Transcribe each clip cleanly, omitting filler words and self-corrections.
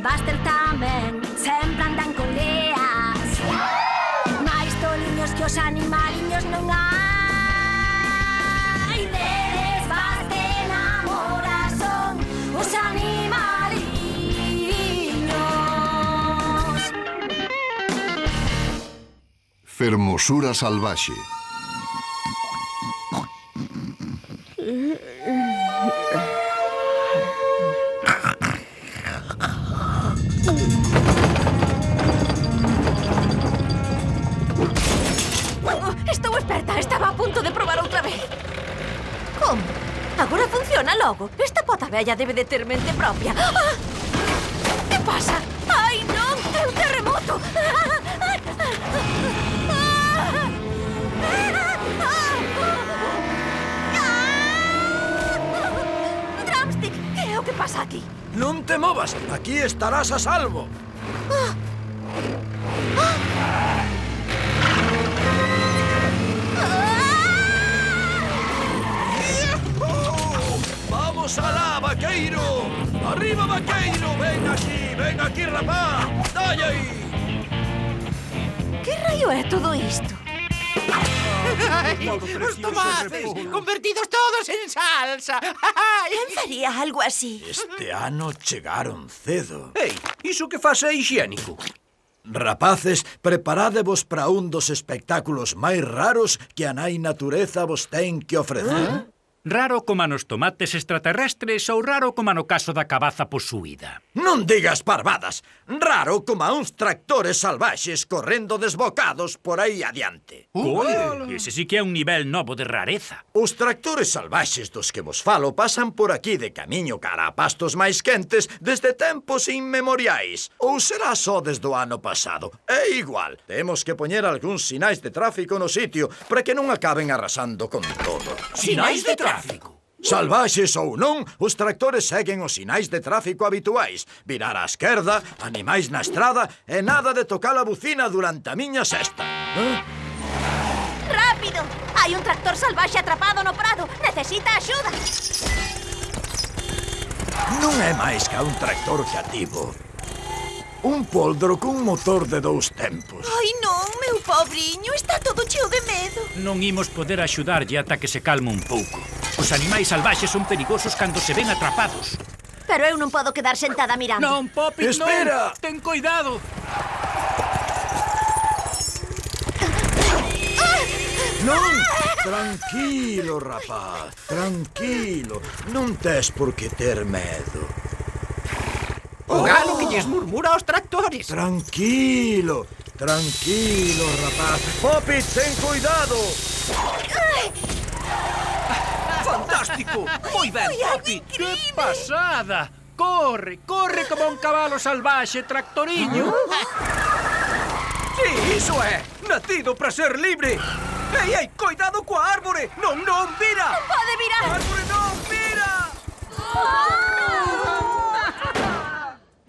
Buster tamén sempre andan con leas. Mais toliños que os animaliños non hai. Deles baste namorar son os animaliños. Fermosura salvaxe. Estou experta, estaba a punto de probar outra vez. Como? Agora funciona logo. Esta pota vella debe de ter mente propia. Ah! Que pasa? Ai, non! É un terremoto! Drumstick, que é o que pasa aquí? Non te movas, aquí estarás a salvo. ¡Vamos alá, vaqueiro! ¡Arriba, vaqueiro! Ven aquí, rapaz! ¡Dalle aí! Que raio é todo isto? ¡Os tomates! ¡Convertidos todos en salsa! Quen faría algo así? Este ano chegaron cedo. Ei, iso que faz é higiénico. Rapaces, preparádevos para un dos espectáculos máis raros que a nai natureza vos ten que ofrecer. Raro como nos tomates extraterrestres ou raro como no caso da cabaza posuída? Non digas parvadas. Raro como a uns tractores salvaxes correndo desbocados por aí adiante. Ese sí que é un nivel novo de rareza. Os tractores salvaxes dos que vos falo pasan por aquí de camiño cara a pastos máis quentes desde tempos inmemoriais. Ou será só desde o ano pasado? É igual. Temos que poñer algúns sinais de tráfico no sitio para que non acaben arrasando con todo. Sinais de tráfico. Salvaxes ou non, os tractores seguen os sinais de tráfico habituais. Virar á esquerda, animais na estrada e nada de tocar a bucina durante a miña sesta. ¡Rápido! Hai un tractor salvaxe atrapado no prado. Necesita axuda. Non é máis que un tractor cativo. Un poldro cun motor de 2 tempos. Ai, non, meu pobriño, está todo cheo de medo. Non imos poder axudarlle ata que se calme un pouco. Os animais salvaxes son perigosos cando se ven atrapados. Pero eu non podo quedar sentada mirando. Non, Poppy, Espera! non! Ten cuidado! Non! Tranquilo, rapaz. Tranquilo. Non tes por que ter medo. O galo que lles murmura aos tractores. Tranquilo. Tranquilo, rapaz. Poppy, ten cuidado. Fantástico! Moi ben, Poppy. Que pasada! Corre, corre como un cabalo salvaxe, tractoriño. Sí, iso é. Nacido para ser libre. Ei, cuidado coa árbore. Non, vira. Pode virar. Árbore non, vira.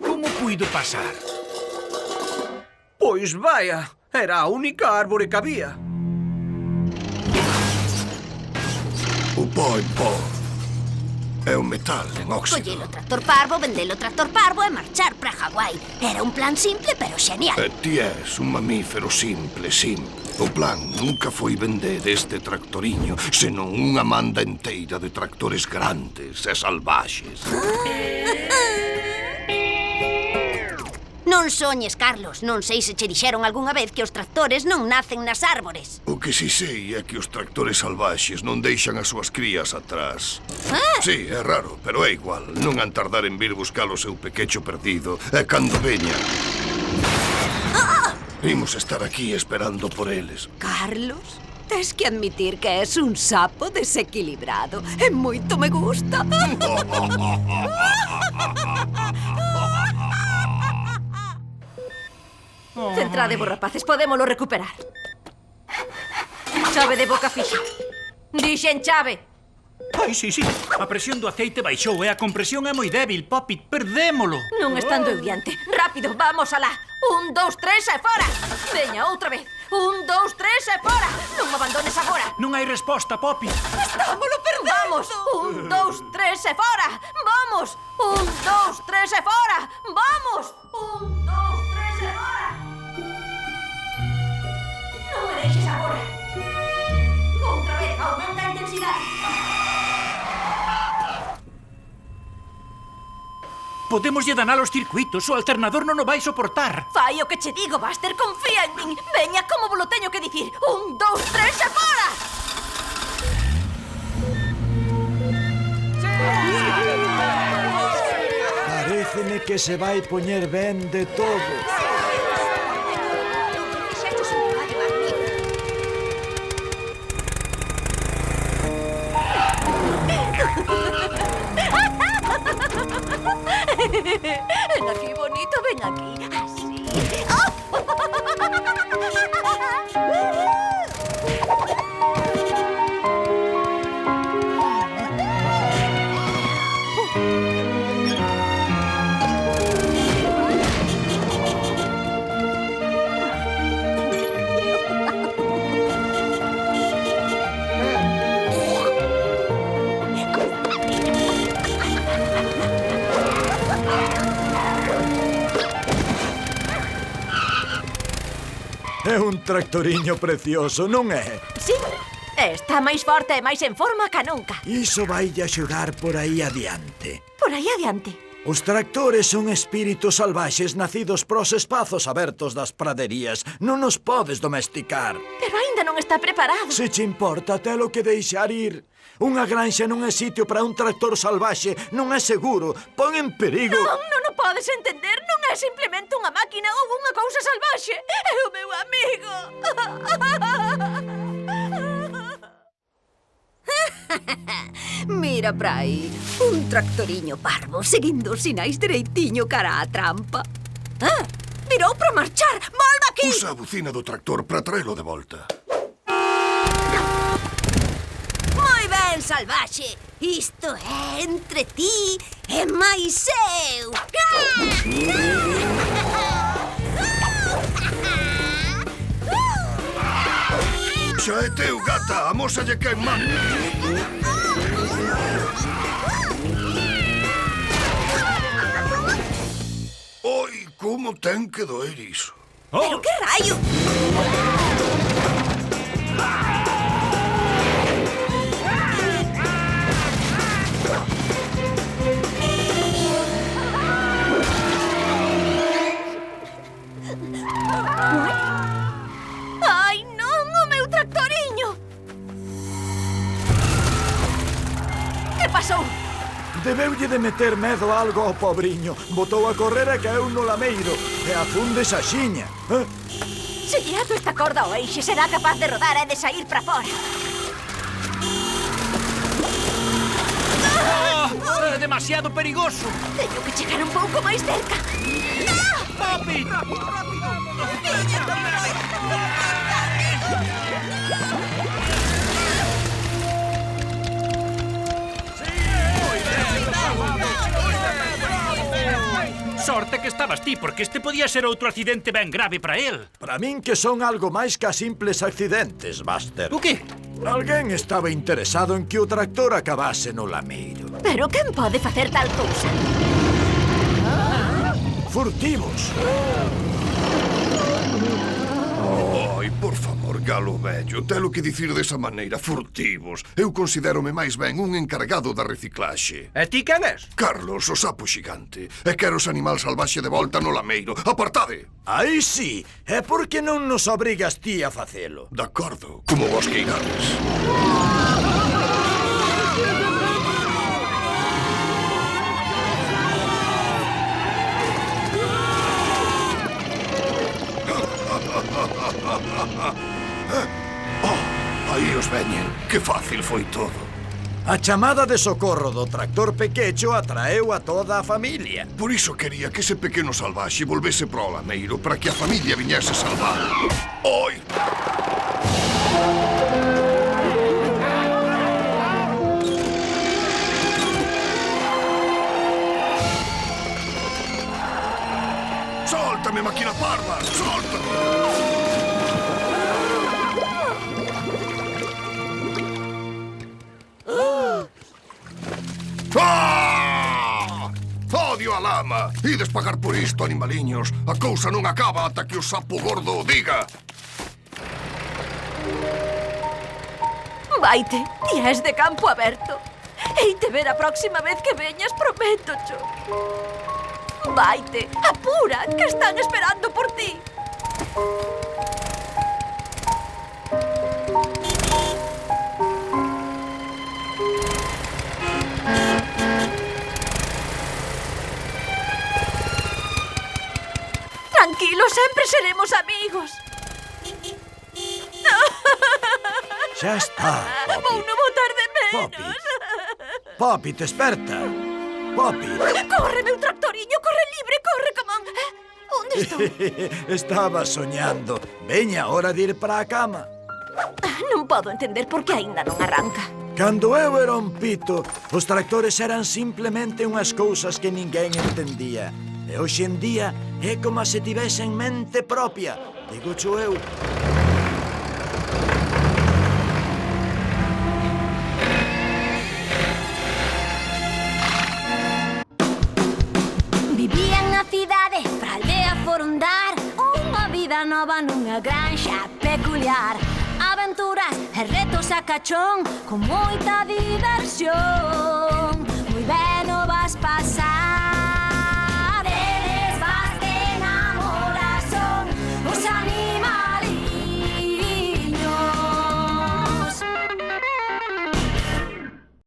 Como puido pasar? Pois vaya, era a única árbore que había. O pó en pó. É o metal en óxido. Collelo tractor parvo, vendelo tractor parvo e marchar para Hawái. Era un plan simple, pero xenial. E ti és un mamífero simple. O plan nunca foi vender este tractoriño, senón unha manda enteira de tractores grandes e salvaxes. Non soñes, Carlos. Non sei se che dixeron algunha vez que os tractores non nacen nas árbores. O que si sei é que os tractores salvaxes non deixan as súas crías atrás. Sí, é raro, pero é igual. Non han tardar en vir buscar o seu pequecho perdido. E cando veña... Imos estar aquí esperando por eles. Carlos, tes que admitir que és un sapo desequilibrado. E moito me gusta. Centradevos, rapaces, podémolo recuperar. Chave de boca fixa. Dixen chave. Ai, sí. A presión do aceite baixou e a compresión é moi débil, Poppy. Perdémolo. Non estando eu diante. Rápido, vamos alá. 1, 2, 3 e fora. Veña, outra vez. Un, dous, tres e fora! Non me abandones agora! Non hai resposta, Poppy. Estámolo perdendo! Vamos! Un, dous, tres e fora! Vamos! Un, dous, tres e fora! Vamos! Un, dous, tres e fora! Non me deixes agora! Outra vez, aumenta a intensidade! Podemos lle danar os circuitos. O alternador non o vai soportar. Fai o que che digo, Buster, confía en min. Veña, como vos lo teño que dicir. Un, dous, tres e fora! Paréceme que se vai poñer ben de todo. Ven aquí, bonito, ven aquí. Así. É un tractoriño precioso, non é? Sí, está máis forte e máis en forma ca nunca. Iso vai axudar por aí adiante. Por aí adiante. Os tractores son espíritos salvaxes nacidos pros espazos abertos das praderías. Non os podes domesticar. Pero aínda non está preparado. Se che importa, telo que deixar ir. Unha granxa non é sitio para un tractor salvaxe, non é seguro, pon en perigo... Non o podes entender, non é simplemente unha máquina ou unha cousa salvaxe. É o meu amigo. Mira pra aí, un tractoriño parvo seguindo os sinais dereitiño cara á trampa. Ah, virou para marchar, volva aquí! Usa a bucina do tractor para traelo de volta. Moi ben, salvaxe, isto é entre ti e máis eu. Xa é teu, gata, amósalle quen manda. Oi, como ten que doer iso? Pero que raio? Ai, non, o meu tractoriño. Que pasou? Debeulle de meter medo algo ao pobriño. Botou a correr e caeu no lameiro. E afunde esa xiña. Se lle ato esta corda ao eixe, será capaz de rodar e de sair para fora. É demasiado perigoso. Teño que chegar un pouco máis cerca. Poppy! Sorte que estabas ti, porque este podía ser outro accidente ben grave para el. Para min que son algo máis que simples accidentes, Buster. O que? Alguén estaba interesado en que o tractor acabase no lameiro. Pero quen pode facer tal cousa? Furtivos. Ai, por favor, galo vello, telo que dicir desa maneira, furtivos. Eu considérome máis ben un encargado da reciclaxe. E ti quen és? Carlos, o sapo xigante. E quero os animal salvaxe de volta no lameiro. Apartade! Aí sí, é porque non nos obrigas ti a facelo. De acordo, como vos queirades. Aí os veñen. Que fácil foi todo. A chamada de socorro do tractor pequecho atraeu a toda a familia. Por iso quería que ese pequeno salvaxe volvese para o lameiro para que a familia viñese salvada. Oi! Sóltame, máquina parva! Sóltame! a lama! Ides pagar por isto, animaliños. A cousa non acaba ata que o sapo gordo o diga. Vaite, ti és de campo aberto. Hei te ver a próxima vez que veñas, prometo, cho. Vaite, apura, que están esperando por ti. Tranquilo, sempre seremos amigos. Xa está, Vou Poppy. non botar de Poppy. menos. Poppy, desperta. Poppy. Corre, meu tractoriño, corre libre, corre, camán. Onde estou? Estaba soñando. Veña, hora de ir para a cama. Non podo entender por que aínda non arranca. Cando eu era un pito, os tractores eran simplemente unhas cousas que ninguén entendía. E hoxe en día é como se tivesen mente propia. Digo cho eu. Vivía na cidade, pra aldea forundar unha vida nova nunha granxa peculiar. Aventuras e retos a cachón, con moita diversión.